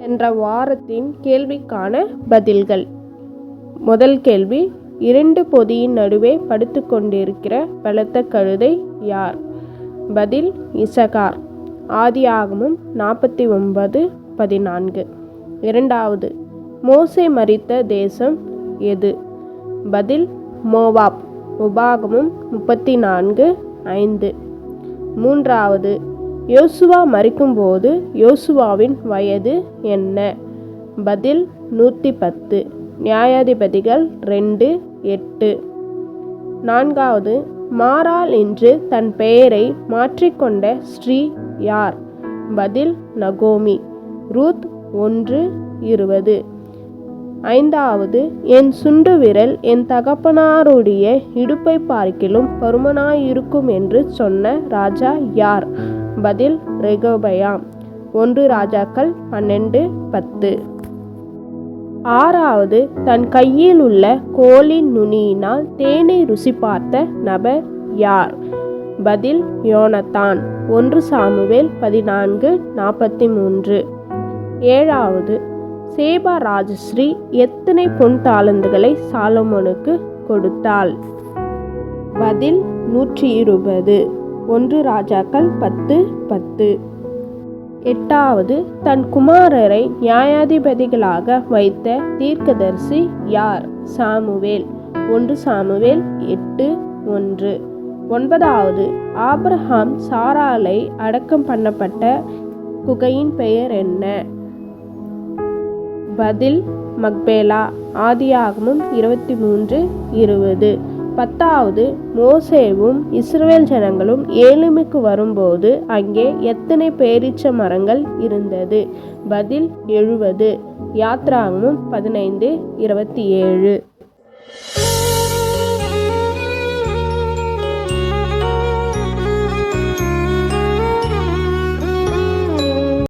சென்ற வாரத்தின் கேள்விக்கான பதில்கள். முதல் கேள்வி, 2 பொதியின் நடுவே படுத்து கொண்டிருக்கிற பலத்த கழுதை யார்? பதில் இசகார். ஆதியாகமம் 49:14. இரண்டாவது, மோசே மரித்த தேசம் எது? பதில் மோவாப். உபாகமம் 34:5. மூன்றாவது, யோசுவா மரிக்கும்போது யோசுவாவின் வயது என்ன? பதில் 110. நியாயாதிபதிகள் 2:8. நான்காவது, மாராள் என்று தன் பெயரை மாற்றிக்கொண்ட ஸ்ரீ யார்? பதில் நகோமி. ரூத் 1:20. ஐந்தாவது, என் சுண்டு விரல் என் தகப்பனாருடைய இடுப்பை பார்க்கிலும் பருமனாயிருக்கும் என்று சொன்ன ராஜா யார்? பதில் ரெகொபெயாம். 1 ராஜாக்கள் 12:10. ஆறாவது, தன் கையில் உள்ள கோலின் நுனியினால் தேனை ருசி பார்த்த நபர் யார்? பதில் யோனத்தான். 1 சாமுவேல் 14:43. ஏழாவது, சேபா ராஜஸ்ரீ எத்தனை பொன் தாலந்துகளை சாலமோனுக்கு கொடுத்தாள்? பதில் 120. 1 ராஜாக்கள் 10:10. எட்டாவது, தன் குமாரரை நியாயாதிபதிகளாக வைத்த தீர்க்கதரிசி யார்? சாமுவேல். 1 சாமுவேல் 8:1. ஒன்பதாவது, ஆபிரகாம் சாராளை அடக்கம் பண்ணப்பட்ட குகையின் பெயர் என்ன? பதில் மக்பேலா. ஆதியாகமம் 23:20. பத்தாவது, மோசேவும் இஸ்ரவேல் ஜனங்களும் ஏலிமுக்கு வரும்போது அங்கே எத்தனை பேரீச்ச மரங்கள் இருந்தது? பதில் 70. யாத்ராகமம் 15:27.